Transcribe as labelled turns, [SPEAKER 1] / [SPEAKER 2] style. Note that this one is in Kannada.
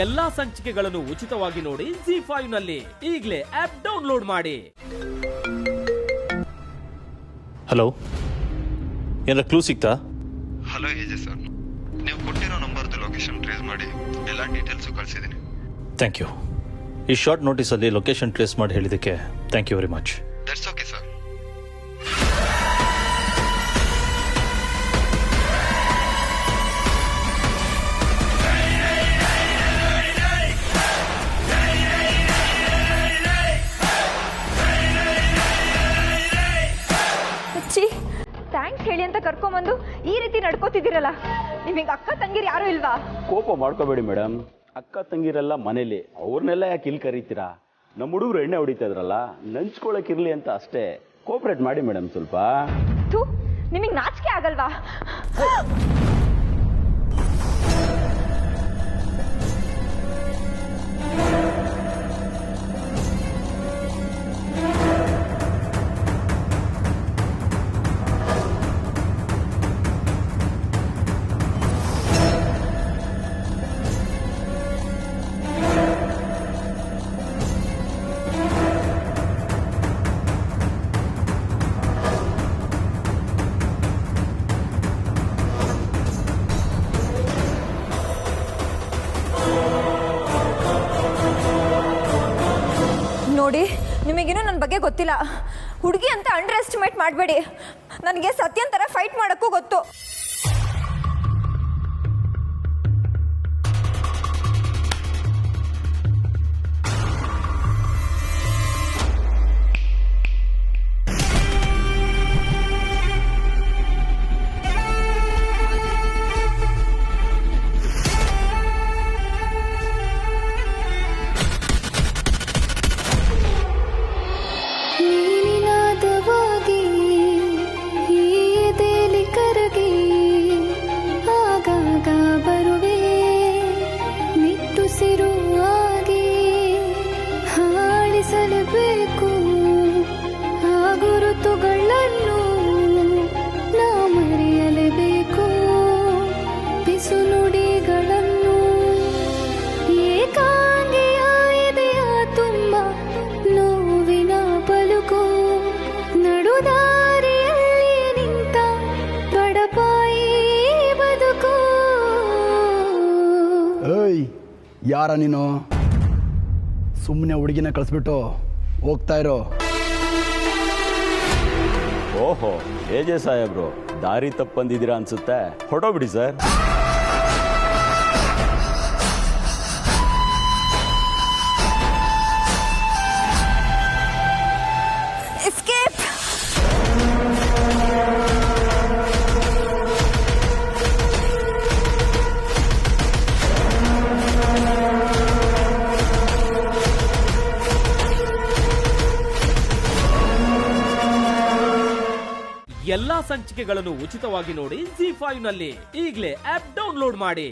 [SPEAKER 1] ಎಲ್ಲಾ ಸಂಚಿಕೆಗಳನ್ನು ಉಚಿತವಾಗಿ ನೋಡಿ ZEE5 ನಲ್ಲಿ. ಈಗಲೇ ಆಪ್ ಡೌನ್ಲೋಡ್ ಮಾಡಿ.
[SPEAKER 2] ಹಲೋ, ಏನಾರ ಕ್ಲೂ ಸಿಗ್ತಾ?
[SPEAKER 3] ಹಲೋ ಏಜೆ ಸರ್, ನೀವು ಕೊಟ್ಟಿರೋ ನಂಬರ್ದು ಲೊಕೇಶನ್ ಟ್ರೇಸ್ ಮಾಡಿ ಎಲ್ಲ ಡೀಟೇಲ್ಸು ಕಳಿಸಿದ್ದೀನಿ.
[SPEAKER 2] Thank you. ಈ ಶಾರ್ಟ್ ನೋಟಿಸಲ್ಲಿ ಲೊಕೇಶನ್ ಟ್ರೇಸ್ ಮಾಡಿ ಹೇಳಿದ್ದಕ್ಕೆ thank you very much.
[SPEAKER 3] That's okay sir.
[SPEAKER 4] Thanks ಹೇಳಿ ಅಂತ ಕರ್ಕೊಂಬಂದು ಈ ರೀತಿ ನಡ್ಕೋತಿದ್ದೀರಲ್ಲ, ನಿಮಗೆ ಅಕ್ಕ ತಂಗಿರು ಯಾರು ಇಲ್ವಾ?
[SPEAKER 5] ಕೋಪ ಮಾಡ್ಕೋಬೇಡಿ ಮೇಡಮ್, ಅಕ್ಕ ತಂಗಿರೆಲ್ಲ ಮನೇಲಿ, ಅವ್ರನ್ನೆಲ್ಲ ಯಾಕೆ ಇಲ್ಲಿ ಕರೀತೀರಾ? ನಮ್ಮ ಹುಡುಗರು ಎಣ್ಣೆ ಹೊಡಿತಾ ಇದ್ರಲ್ಲ, ನಂಚ್ಕೊಳಕ್ಕಿರ್ಲಿ ಅಂತ ಅಷ್ಟೇ. ಕೋಆಪರೇಟ್ ಮಾಡಿ ಮೇಡಮ್ ಸ್ವಲ್ಪ.
[SPEAKER 4] ನಿಮಗೆ ನಾಚಿಕೆ ಆಗಲ್ವಾ? ನೋಡಿ, ನಿಮಗೇನೋ ನನ್ನ ಬಗ್ಗೆ ಗೊತ್ತಿಲ್ಲ. ಹುಡುಗಿ ಅಂತ ಅಂಡರ್ ಎಸ್ಟಿಮೇಟ್ ಮಾಡಬೇಡಿ. ನನಗೆ ಸತ್ಯನ್ ಥರ ಫೈಟ್ ಮಾಡೋಕ್ಕೂ ಗೊತ್ತು. ಗುರುತುಗಳನ್ನು ನಾ ಮರೆಯಲೇಬೇಕು, ಪಿಸು ನುಡಿಗಳನ್ನು ಏಕಾಂಗಿಯ ಎದೆಯ ತುಂಬ ನೋವಿನ ಪಲುಕು, ನಡುದಾರಿಯಲ್ಲಿ ನಿಂತ ಬಡಪಾಯಿ ಬದುಕು.
[SPEAKER 6] ಏಯ್, ಯಾರ ನೀನು? ಸುಮ್ಮನೆ ಹುಡುಗಿನ ಕಳಿಸ್ಬಿಟ್ಟು ಹೋಗ್ತಾ ಇರೋ.
[SPEAKER 5] ಓಹೋ, ಏಜೆ ಸಾಹೇಬ್ರು ದಾರಿ ತಪ್ಪಂದಿದ್ದೀರಾ ಅನ್ಸುತ್ತೆ. ಹೊಡೋಬಿಡಿ ಸರ್.
[SPEAKER 4] ಎಸ್ಕೇಪ್.
[SPEAKER 1] ಎಲ್ಲಾ ಸಂಚಿಕೆಗಳನ್ನು ಉಚಿತವಾಗಿ ನೋಡಿ ZEE5 ನಲ್ಲಿ. ಈಗಲೇ ಆಪ್ ಡೌನ್ಲೋಡ್ ಮಾಡಿ.